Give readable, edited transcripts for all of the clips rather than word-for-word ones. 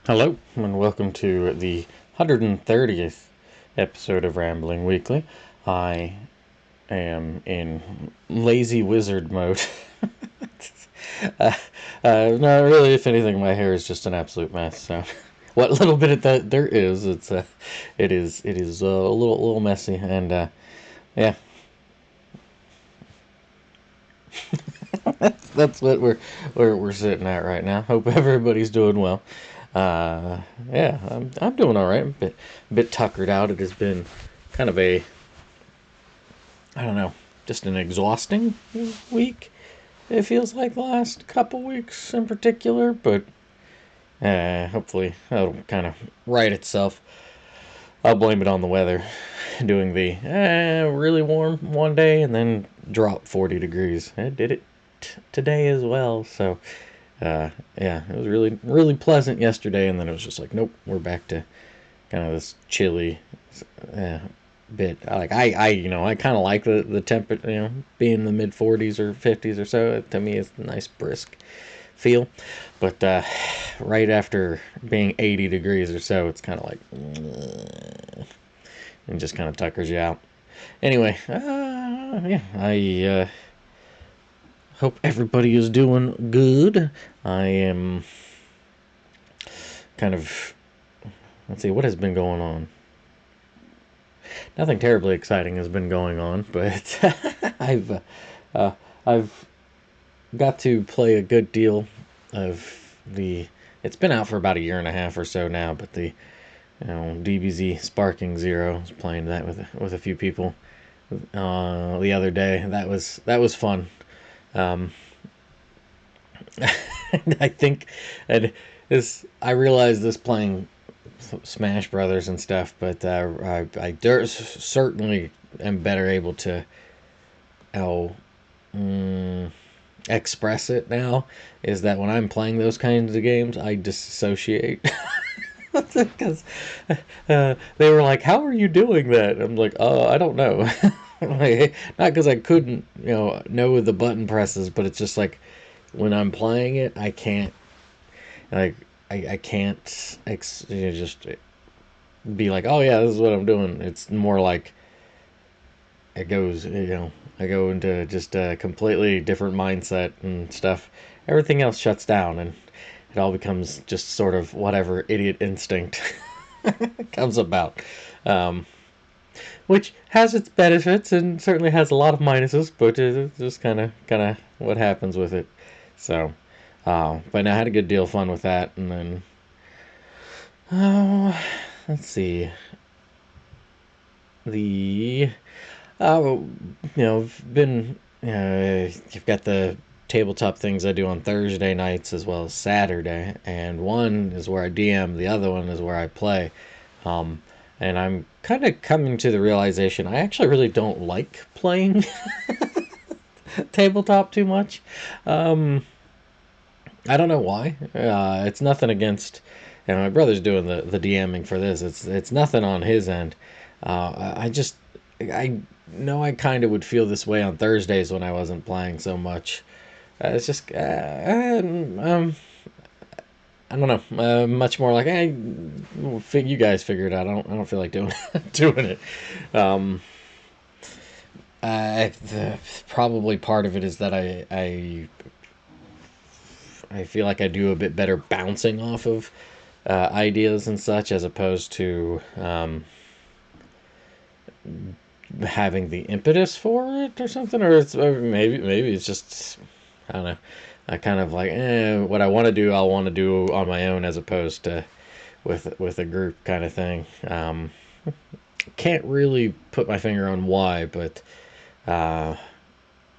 Hello, and welcome to the 130th episode of Rambling Weekly. I am in lazy wizard mode. uh, no, really, if anything, my hair is just an absolute mess. So, what little bit of that there is, it is a little messy, and yeah, that's what we're sitting at right now. Hope everybody's doing well. Uh, yeah, I'm doing all right. I'm a bit tuckered out. It has been kind of a, I don't know, just an exhausting week. It feels like the last couple weeks in particular, but hopefully that'll kind of right itself. I'll blame it on the weather, doing the really warm one day and then drop 40 degrees. I did it today as well, so uh, yeah, it was really pleasant yesterday, and then it was just like, nope, we're back to kind of this chilly uh, bit. I kind of like the temperature, being in the mid 40s or 50s or so. To me, it's a nice brisk feel. But right after being 80 degrees or so, it's kind of like, and just kind of tuckers you out. Anyway, yeah, I hope everybody is doing good. I am kind of, let's see, what has been going on? Nothing terribly exciting has been going on, but uh, I've got to play a good deal of the. It's been out for about a year and a half or so now, but the DBZ Sparking Zero. I was playing that with a few people the other day. That was fun. Um, I think, and I realized this playing Smash Brothers and stuff, but certainly am better able to how express it now. Is that when I'm playing those kinds of games, I disassociate. Because they were like, "How are you doing that?" I'm like, I don't know." Like, not because I couldn't, know the button presses, but it's just like when I'm playing it, I can't like I can't just be like, "Oh yeah, this is what I'm doing." It's more like it goes, I go into just a completely different mindset and stuff. Everything else shuts down, and it all becomes just sort of whatever idiot instinct comes about. Um, which has its benefits and certainly has a lot of minuses, but it's just kind of what happens with it. So, but I had a good deal of fun with that, and then oh, let's see, the been you've got the tabletop things I do on Thursday nights as well as Saturday, and one is where I DM, the other one is where I play. Um, and I'm kind of coming to the realization I actually really don't like playing tabletop too much. Um, I don't know why. It's nothing against. And my brother's doing the DMing for this. It's nothing on his end. I know I kind of would feel this way on Thursdays when I wasn't playing so much. It's just I don't know. Much more like, hey, you guys figure it out. I don't feel like doing doing it. Um, Probably part of it is that I feel like I do a bit better bouncing off of ideas and such as opposed to having the impetus for it or something, or maybe it's just, I don't know. I kind of like, what I want to do, I'll want to do on my own as opposed to with a group kind of thing. Can't really put my finger on why, but uh,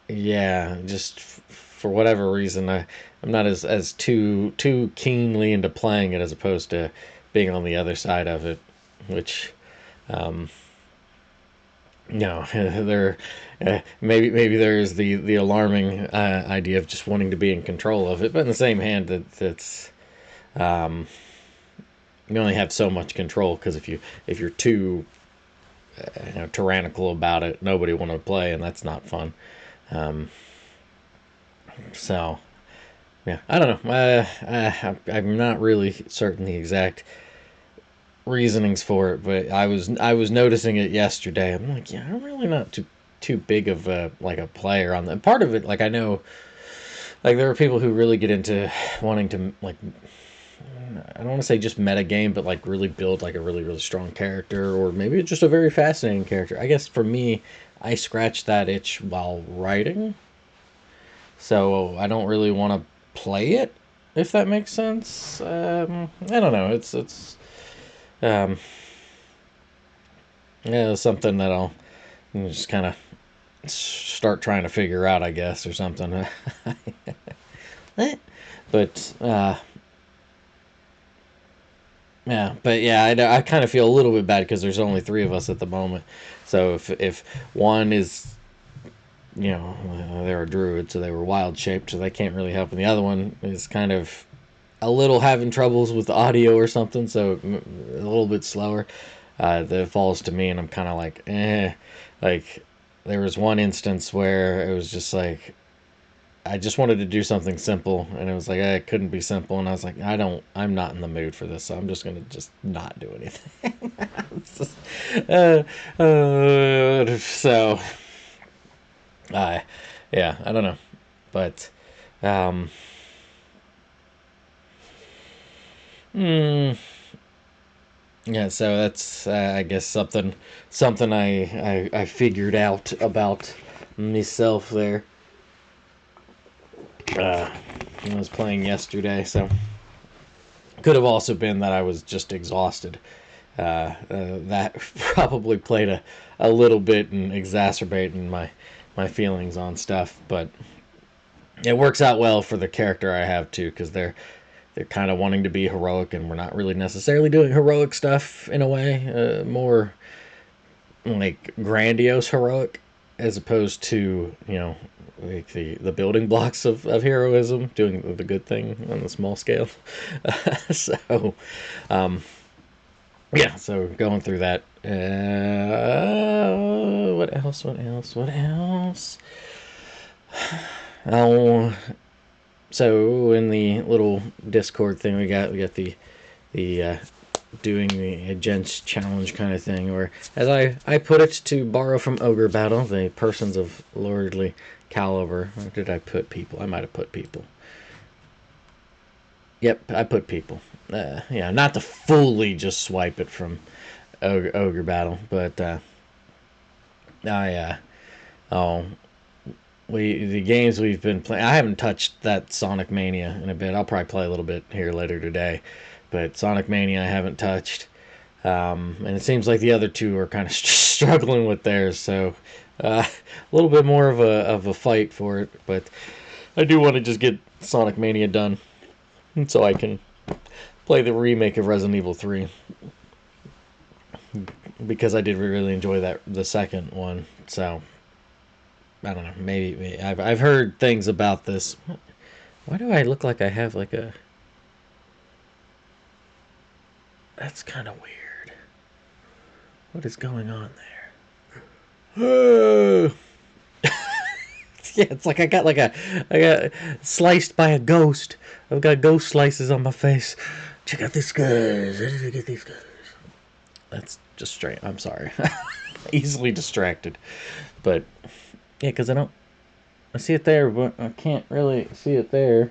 yeah, just for whatever reason, I'm not as too keenly into playing it as opposed to being on the other side of it, which um, no, there maybe there is the alarming idea of just wanting to be in control of it, but in the same hand, that's um, you only have so much control because if you're too tyrannical about it, nobody want to play, and that's not fun. Um, so yeah, I don't know. I'm not really certain the exact reasonings for it, but I was noticing it yesterday. I'm like, yeah, I'm really not too big of a like a player on that. Part of it, like I know, like there are people who really get into wanting to like I don't want to say just meta game, but like really build like a really strong character, or maybe it's just a very fascinating character. I guess for me, I scratch that itch while writing, so I don't really want to play it, if that makes sense. I don't know. It's um, yeah, something that I'll just kind of start trying to figure out, I guess, or something. But yeah, but yeah, I kind of feel a little bit bad because there's only three of us at the moment. So if one is, they're a druid, so they were wild shaped, so they can't really help, and the other one is kind of a little having troubles with the audio or something, so a little bit slower. That falls to me, and I'm kind of like, eh. Like there was one instance where it was just like I just wanted to do something simple, and it was like it couldn't be simple, and I was like, I'm not in the mood for this, so I'm just gonna just not do anything. Just, uh, so, I, yeah, I don't know, but, um, mm, yeah, so that's I guess something I figured out about myself there. Uh, I was playing yesterday, so could have also been that I was just exhausted. That probably played a little bit in exacerbating my feelings on stuff, but it works out well for the character I have too, because they're kind of wanting to be heroic, and we're not really necessarily doing heroic stuff in a way, more like grandiose heroic, as opposed to like the building blocks of heroism, doing the good thing on the small scale. So um, yeah, so going through that. What else? What else? What else? Oh, so in the little Discord thing we got the doing the gents challenge kind of thing, or as I put it, to borrow from Ogre Battle, the persons of lordly caliber. Or did I put people? I might have put people. Yep, I put people. Yeah, not to fully just swipe it from Ogre Battle, but I oh the games we've been playing. I haven't touched that Sonic Mania in a bit. I'll probably play a little bit here later today, but Sonic Mania I haven't touched. And it seems like the other two are kind of struggling with theirs, so a little bit more of a fight for it. But I do want to just get Sonic Mania done, so I can play the remake of Resident Evil 3, because I did really enjoy the second one. So I don't know. Maybe I've heard things about this. Why do I look like I have like a? That's kind of weird. What is going on there? Yeah, it's like I got sliced by a ghost. I've got ghost slices on my face. Check out these guys. How did I get these guys? That's just straight. I'm sorry. Easily distracted, but yeah, because I see it there, but I can't really see it there.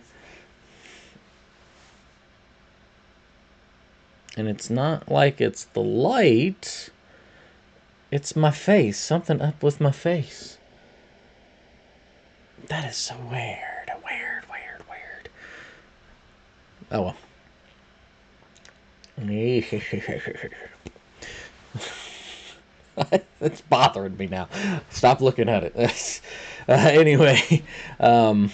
And it's not like it's the light. It's my face. Something up with my face. That is so weird. Weird. Oh well. It's bothering me now. Stop looking at it. Anyway, um,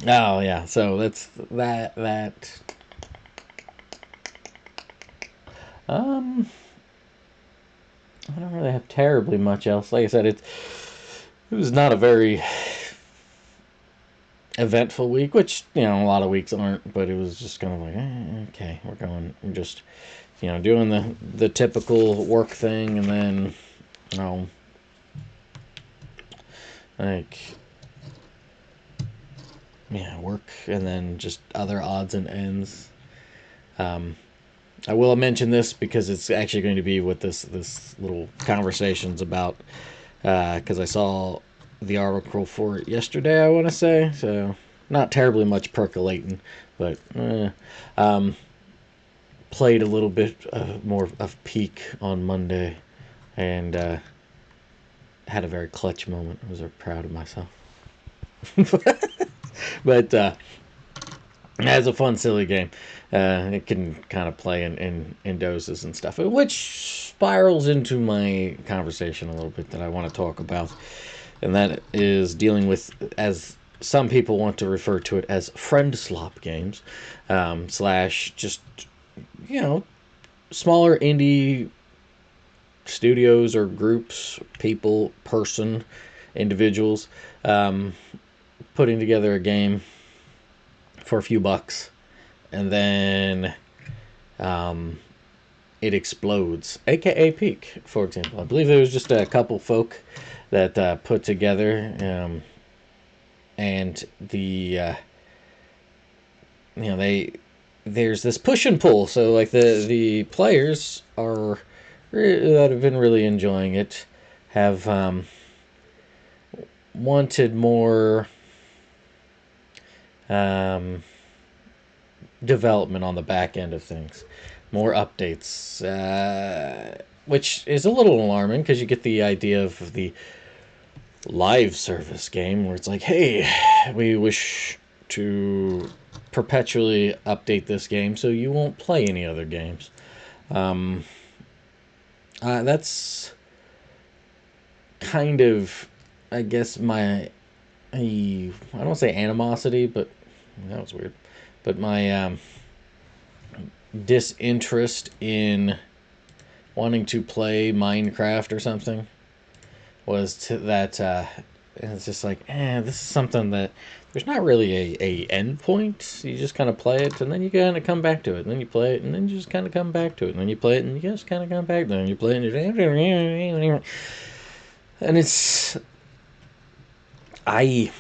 oh yeah. So that's that. Um, I don't really have terribly much else. Like I said, it was not a very eventful week, which a lot of weeks aren't. But it was just kind of like, okay, we're just doing the typical work thing, and then like yeah, work and then just other odds and ends. Um, I will mention this because it's actually going to be what this little conversation's about. Because I saw the article for it yesterday, I want to say. So not terribly much percolating, but um, played a little bit more of Peak on Monday, and had a very clutch moment. I was very proud of myself. But it's a fun, silly game. It can kind of play in doses and stuff, which spirals into my conversation a little bit that I want to talk about, and that is dealing with, as some people want to refer to it as, friend slop games, slash just, you know, smaller indie studios or groups, people, individuals, um, putting together a game for a few bucks, and then um, it explodes, aka Peak, for example. I believe there was just a couple folk that put together, and they there's this push and pull. So like the players are that have been really enjoying it have wanted more um, development on the back end of things, more updates, which is a little alarming because you get the idea of the live service game where it's like, hey, we wish to perpetually update this game so you won't play any other games. Um, that's kind of, I guess, I don't say animosity, but that was weird. But my disinterest in wanting to play Minecraft or something was to that it's just like, this is something that there's not really a end point. You just kind of play it, and then you kind of come back to it, and then you play it, and then you just kind of come back to it, and then you play it, and you just kind of come back to it, and you play it, and it's I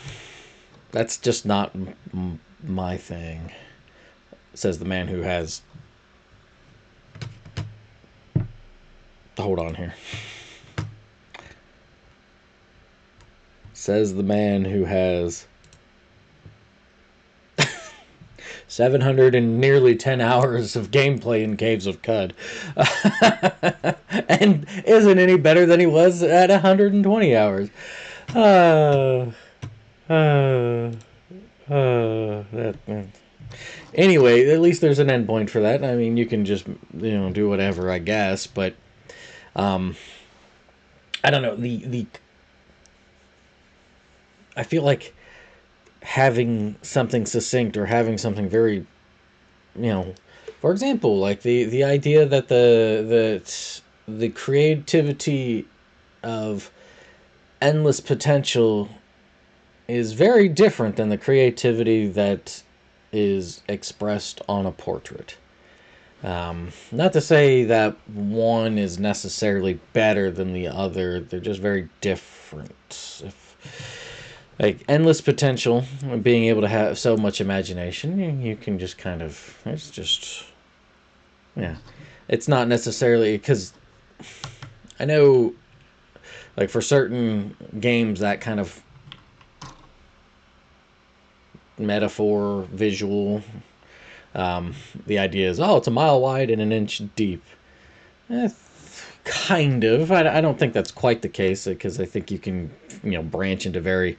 that's just not my thing, says the man who has, hold on here, says the man who has 700 and nearly 10 hours of gameplay in Caves of Cud. And isn't any better than he was at 120 hours. Uh, uh, anyway, at least there's an endpoint for that. I mean, you can just, do whatever, I guess, but um, I don't know. I feel like having something succinct or having something very, for example, like the idea that the creativity of endless potential is very different than the creativity that is expressed on a portrait. Not to say that one is necessarily better than the other, they're just very different. Like endless potential, being able to have so much imagination, you can just kind of, it's just, yeah. It's not necessarily, because I know, like for certain games, that kind of metaphor, visual, the idea is, oh, it's a mile wide and an inch deep. Eh, kind of. I don't think that's quite the case, because I think you can, branch into very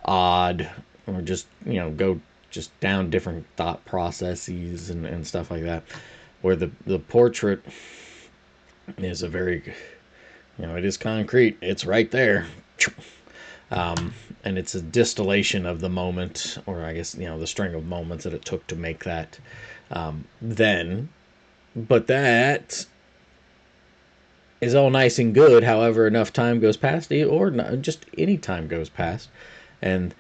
odd, or just, go just down different thought processes and stuff like that. Where the portrait is a very, it is concrete. It's right there. And it's a distillation of the moment, or I guess, the string of moments that it took to make that then. But that is all nice and good. However, enough time goes past, or not, just any time goes past, and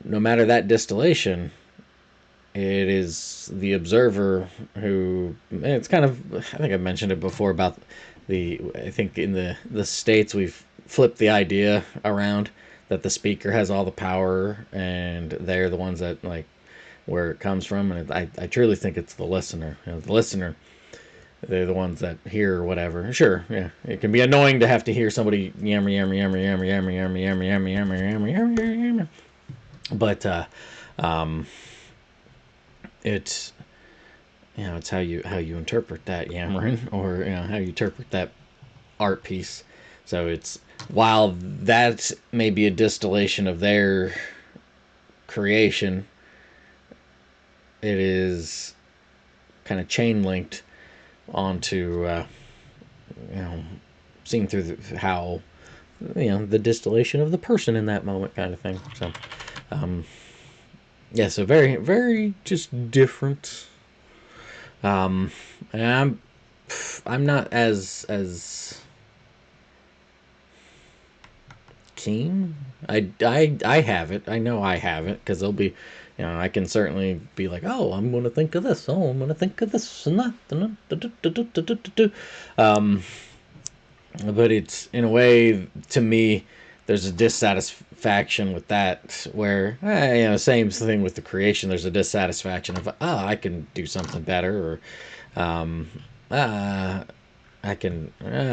no matter that distillation, it is the observer who, it's kind of, I think I mentioned it before about I think in the States we've flipped the idea around that the speaker has all the power and they're the ones that like where it comes from. And I truly think it's the listener. The listener, they're the ones that hear or whatever. Sure, yeah, it can be annoying to have to hear somebody yammer yammer yammer yammer yammer yammer yammer yammer yammer yammer yammer yammer. But um, it's it's how you interpret that yammering, or how you interpret that art piece. So it's while that may be a distillation of their creation, it is kind of chain linked onto you know seen through how the distillation of the person in that moment, kind of thing. So yeah, so very very just different. And I'm not as keen. I have it. I know I have it because there'll be, I can certainly be like, oh, I'm going to think of this. Oh, I'm going to think of this and that. But it's in a way to me, there's a dissatisfaction with that where, same thing with the creation. There's a dissatisfaction of, I can do something better, or I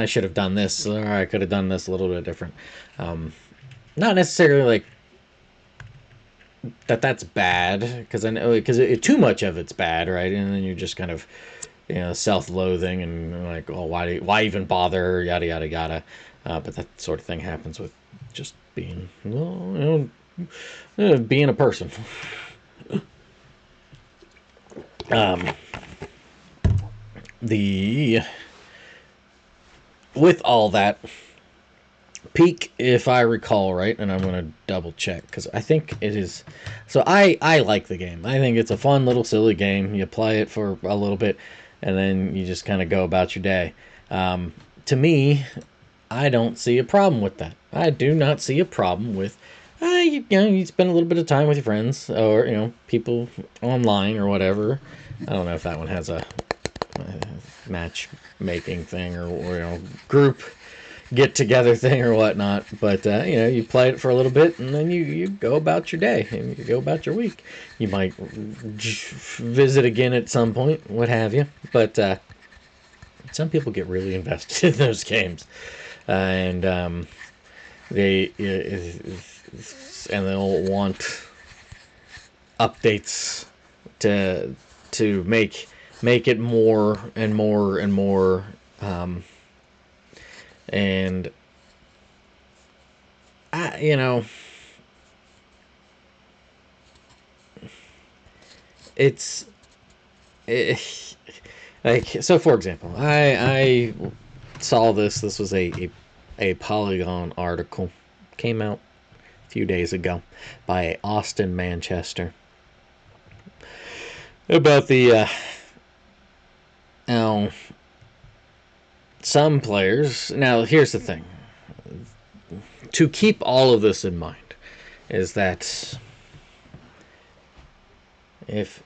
should have done this, or I could have done this a little bit different. Not necessarily like that's bad, because I know because too much of it's bad, right? And then you're just kind of self-loathing and like, oh, why even bother, yada yada yada. But that sort of thing happens with just being being a person. The With all that, Peak, if I recall right, and I'm going to double check because I think it is. So I like the game. I think it's a fun little silly game. You play it for a little bit, and then you just kind of go about your day. To me, I don't see a problem with that. I do not see a problem with, you spend a little bit of time with your friends or people online or whatever. I don't know if that one has a matchmaking thing or group get together thing or whatnot, but you play it for a little bit and then you go about your day and you go about your week. You might visit again at some point, what have you, but some people get really invested in those games, and they'll want updates to make it more and more and more. And it's like, so for example, I saw this was a Polygon article, came out a few days ago by Austin Manchester about the now some players. Now here's the thing, to keep all of this in mind, is that if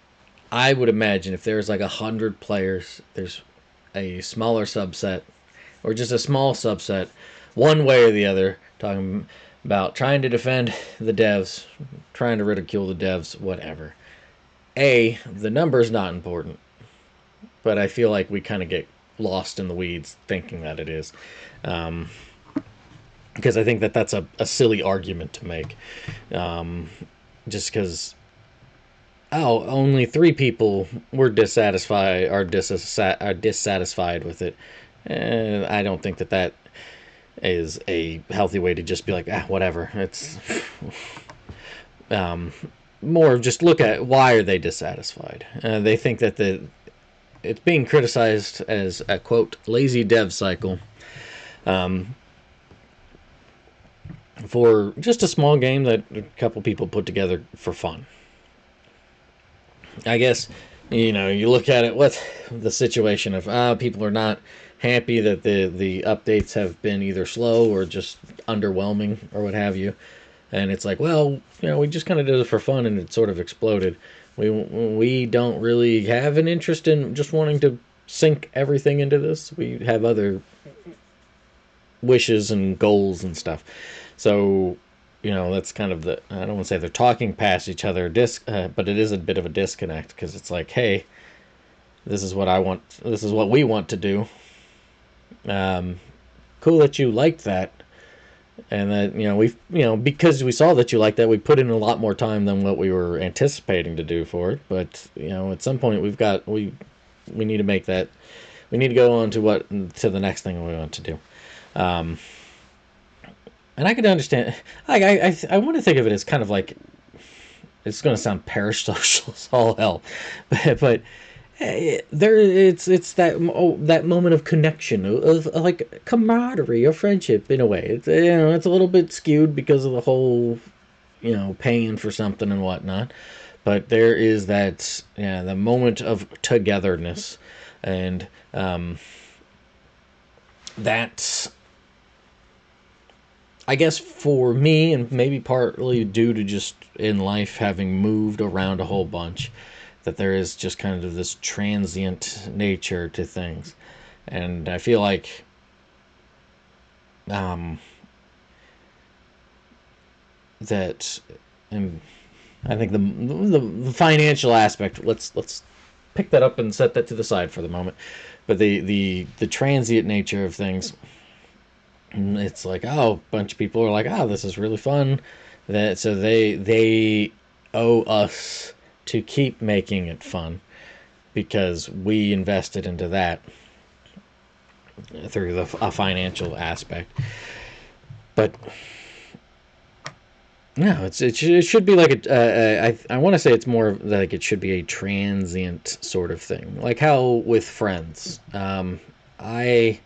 I would imagine if there's like 100 players, there's a smaller subset, or just a small subset, one way or the other, talking about trying to defend the devs, trying to ridicule the devs, whatever. The number's not important, but I feel like we kind of get lost in the weeds thinking that it is. Because I think that's a silly argument to make. Just because, only 3 people were dissatisfied are dissatisfied with it. And I don't think that is a healthy way to just be like, whatever. It's more of just look at why are they dissatisfied. They think that it's being criticized as a, quote, lazy dev cycle, for just a small game that a couple people put together for fun. I guess, you look at it with the situation of people are not happy that the updates have been either slow or just underwhelming or what have you. And it's like, well, we just kind of did it for fun and it sort of exploded. We don't really have an interest in just wanting to sink everything into this. We have other wishes and goals and stuff. So that's kind of the, I don't want to say they're talking past each other, but it is a bit of a disconnect because it's like, hey, this is what I want, this is what we want to do. Um, cool that you liked that, and that because we saw that you liked that, we put in a lot more time than what we were anticipating to do for it. But at some point we need to make that, we need to go on to the next thing we want to do. Um, and I can understand. I want to think of it as kind of like, it's going to sound parasocial as all hell, but there it's that moment of connection, of like camaraderie or friendship in a way. It's a little bit skewed because of the whole paying for something and whatnot, but there is that, the moment of togetherness, and that, I guess for me, and maybe partly due to just in life having moved around a whole bunch, that there is just kind of this transient nature to things. And I feel like, um, that, and I think the financial aspect. Let's pick that up and set that to the side for the moment. But the transient nature of things. It's like, oh, a bunch of people are like, oh, this is really fun. That so they owe us to keep making it fun because we invested into that through a financial aspect. But no, it should be like I want to say it's more like it should be a transient sort of thing, like how with friends. I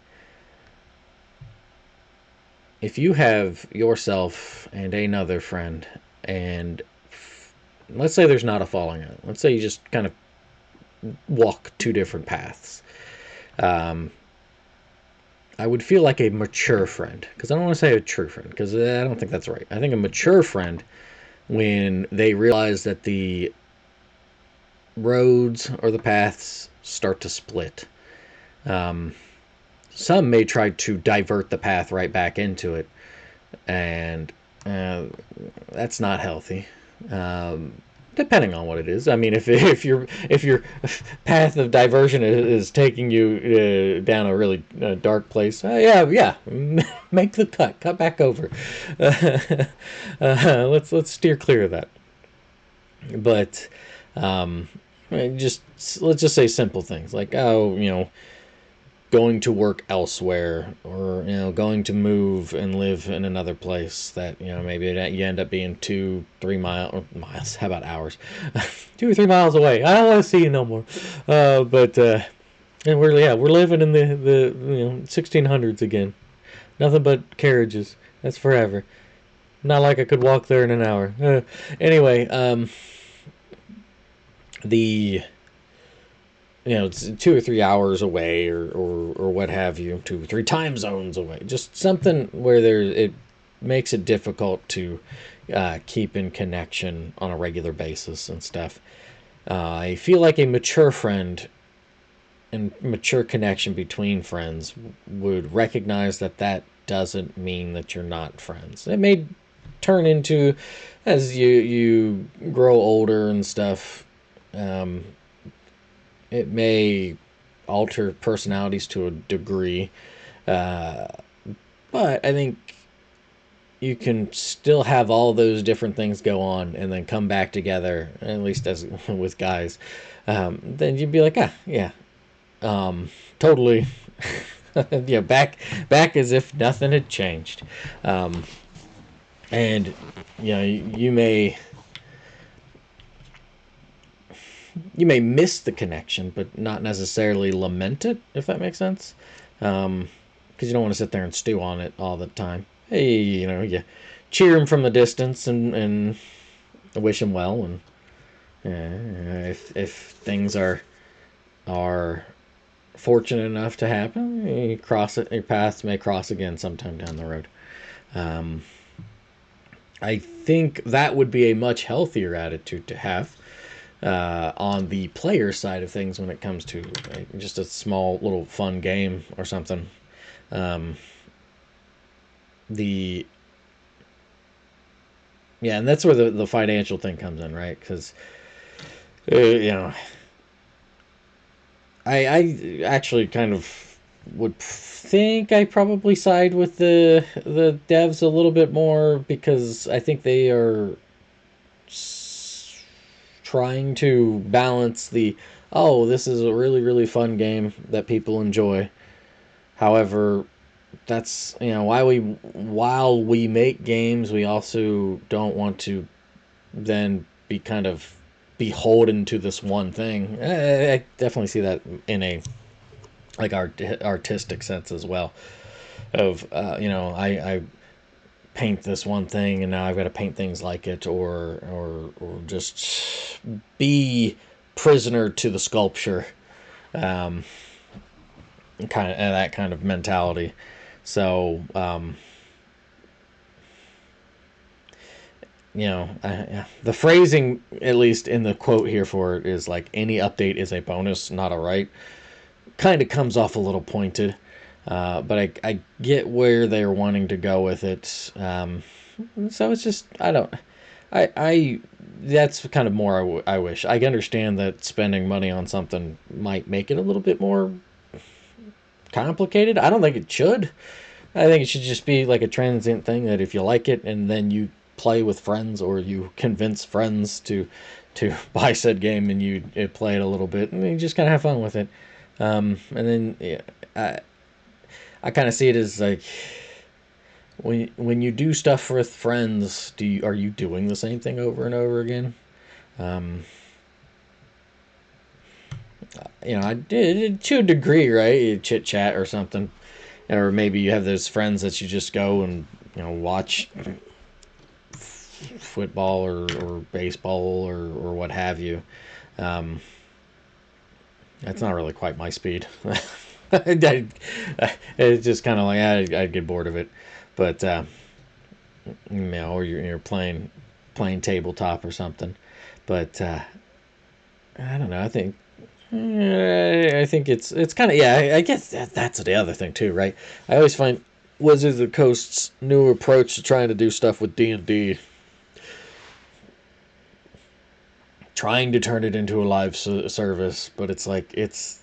If you have yourself and another friend, and let's say there's not a falling out, let's say you just kind of walk two different paths. Um, I would feel like a mature friend, because I don't want to say a true friend, because I don't think that's right. I think a mature friend, when they realize that the roads or the paths start to split, um, some may try to divert the path right back into it, and uh, that's not healthy. Um, Depending on what it is. I mean, if your path of diversion is taking you down a really dark place, yeah, make the cut back over. Let's steer clear of that. But um, just let's just say simple things like, oh, going to work elsewhere, or going to move and live in another place that maybe you end up being 2-3 miles, how about hours, 2 or 3 miles away. I don't want to see you no more. But and we're living in the 1600s again. Nothing but carriages. That's forever. Not like I could walk there in an hour. Anyway, the it's 2 or 3 hours away, or what have you, 2 or 3 time zones away. Just something where it makes it difficult to keep in connection on a regular basis and stuff. I feel like a mature friend and mature connection between friends would recognize that that doesn't mean that you're not friends. It may turn into, as you grow older and stuff, um, it may alter personalities to a degree, uh, but I think you can still have all those different things go on and then come back together. At least as with guys, then you'd be like, yeah, totally, yeah, back as if nothing had changed. Um, and you may miss the connection, but not necessarily lament it, if that makes sense. Because you don't want to sit there and stew on it all the time. Hey, you cheer him from the distance and wish him well, and if things are fortunate enough to happen, you cross it. Your paths may cross again sometime down the road. Um, I think that would be a much healthier attitude to have on the player side of things when it comes to just a small little fun game or something. Um, the Yeah, and that's where the financial thing comes in, right? Because you know, I actually kind of would think I probably side with the devs a little bit more because I think they are trying to balance the, oh, this is a really really fun game that people enjoy. However, that's, while we make games, we also don't want to then be kind of beholden to this one thing. I definitely see that in a like artistic sense as well. Of I paint this one thing and now I've got to paint things like it, or just be prisoner to the sculpture. Um, Kind of that kind of mentality. So the phrasing, at least in the quote here for it, is like any update is a bonus, not a right. Kind of comes off a little pointed, but I get where they're wanting to go with it. So it's just I don't I that's kind of more I wish. I understand that spending money on something might make it a little bit more complicated. I don't think it should. I think it should just be like a transient thing that if you like it and then you play with friends or you convince friends to buy said game and you play it a little bit and you just kind of have fun with it. And then yeah, I kind of see it as like when you do stuff with friends, are you doing the same thing over and over again? Um, I did to a degree, right? You chit chat or something, or maybe you have those friends that you just go and watch football or baseball or what have you. Um, that's not really quite my speed. It's just kind of like I'd get bored of it, but or you're playing tabletop or something. But I don't know. I think it's kind of, yeah. I guess that's the other thing too, right? I always find Wizards of the Coast's new approach to trying to do stuff with D&D, trying to turn it into a live service, but it's like it's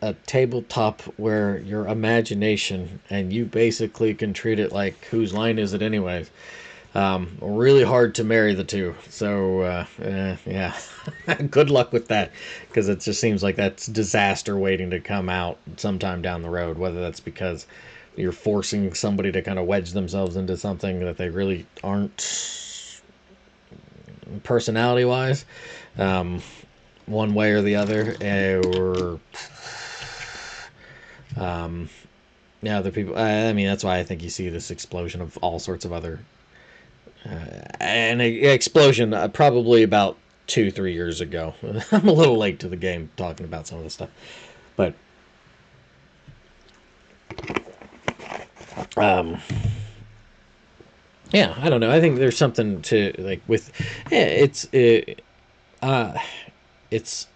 a tabletop where your imagination and you basically can treat it like whose line is it anyways. Really hard to marry the two. So yeah, good luck with that, because it just seems like that's disaster waiting to come out sometime down the road. Whether that's because you're forcing somebody to kind of wedge themselves into something that they really aren't personality wise, um, one way or the other, or other people. I mean, that's why I think you see this explosion of all sorts of other an explosion probably about 2-3 years ago. I'm a little late to the game talking about some of this stuff, but um, yeah, I don't know. I think there's something to like with uh, it's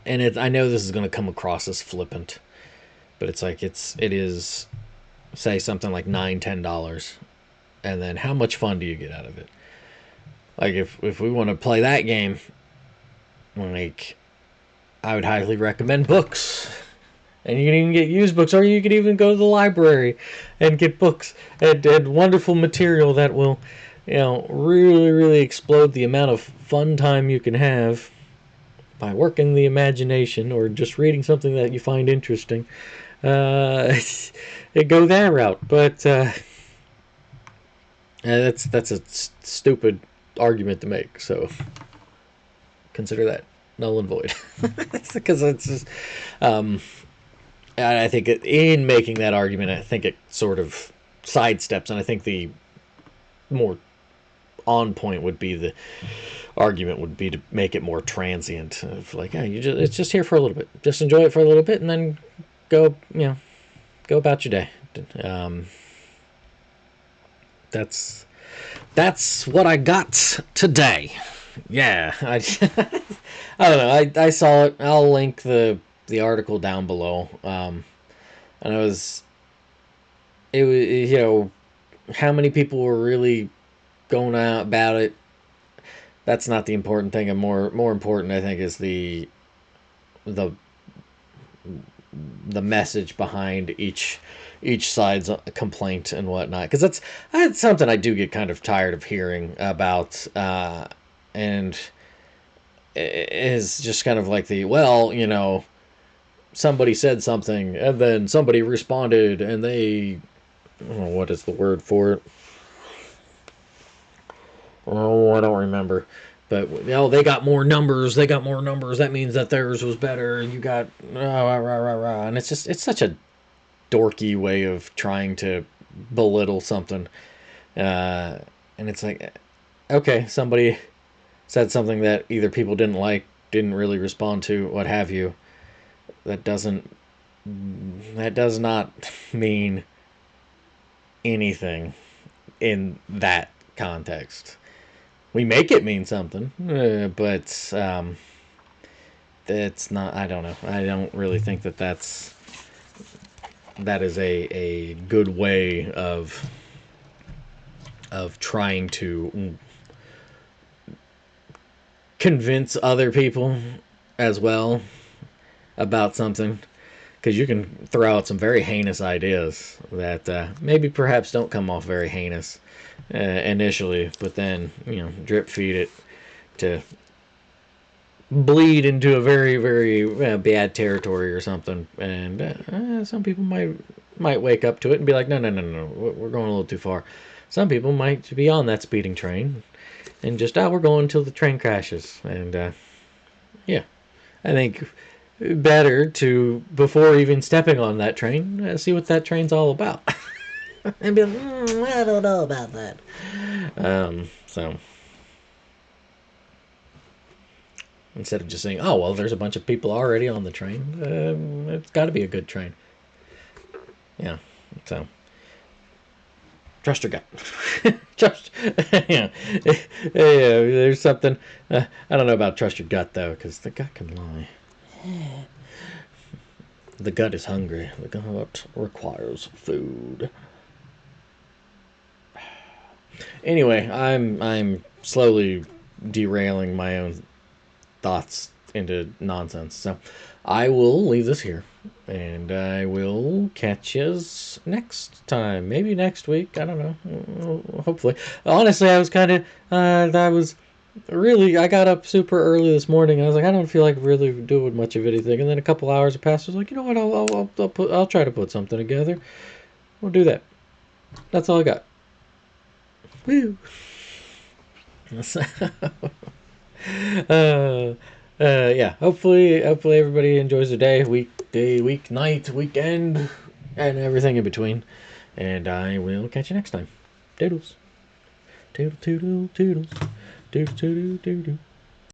and I know this is going to come across as flippant, but it's like it is, say something like $9-10, and then how much fun do you get out of it? Like if we want to play that game, like I would highly recommend books. And you can even get used books, or you could even go to the library and get books and wonderful material that will, really, really explode the amount of fun time you can have by working the imagination or just reading something that you find interesting. Uh, Go that route, but that's a stupid argument to make. So consider that null and void, because it's just. And I think in making that argument, I think it sort of sidesteps, and I think the more on point would be the argument would be to make it more transient, of like, yeah, it's just here for a little bit, just enjoy it for a little bit, and then go, go about your day. Um, that's what I got today. Yeah, I don't know. I saw it. I'll link the article down below. And it was how many people were really going out about it, that's not the important thing. And more important, I think, is the the message behind each side's complaint and whatnot. Because that's something I do get kind of tired of hearing about, and is just kind of like the, well, somebody said something and then somebody responded and they, oh, what is the word for it? Oh, I don't remember. But they got more numbers. They got more numbers. That means that theirs was better. And you got rah, rah, rah, rah. And it's such a dorky way of trying to belittle something. Uh, and it's like, okay, somebody said something that either people didn't like, didn't really respond to, what have you. That doesn't that does not mean anything in that context. We make it mean something, but it's not. I don't know. I don't really think that is a good way of trying to convince other people as well about something, because you can throw out some very heinous ideas that maybe perhaps don't come off very heinous initially, but then drip feed it to bleed into a very very bad territory or something, and some people might wake up to it and be like, no, no, no, no, we're going a little too far. Some people might be on that speeding train and just, we're going until the train crashes, and yeah, I think better to, before even stepping on that train, see what that train's all about. And be like, I don't know about that. So instead of just saying, oh, well, there's a bunch of people already on the train, it's got to be a good train. Yeah. So trust your gut. Trust. Yeah. Yeah. There's something. I don't know about trust your gut though, because the gut can lie. The gut is hungry. The gut requires food. Anyway, I'm slowly derailing my own thoughts into nonsense. So I will leave this here, and I will catch you next time. Maybe next week. I don't know. Hopefully. Honestly, I was kind of. I was really. I got up super early this morning, and I was like, I don't feel like really doing much of anything. And then a couple hours have passed. I was like, you know what? I'll try to put something together. We'll do that. That's all I got. Woo. uh, yeah. Hopefully everybody enjoys the day, weekday, weeknight, weekend, and everything in between. And I will catch you next time. Doodles. Toodle toodle toodles. Doodle toodle doodle.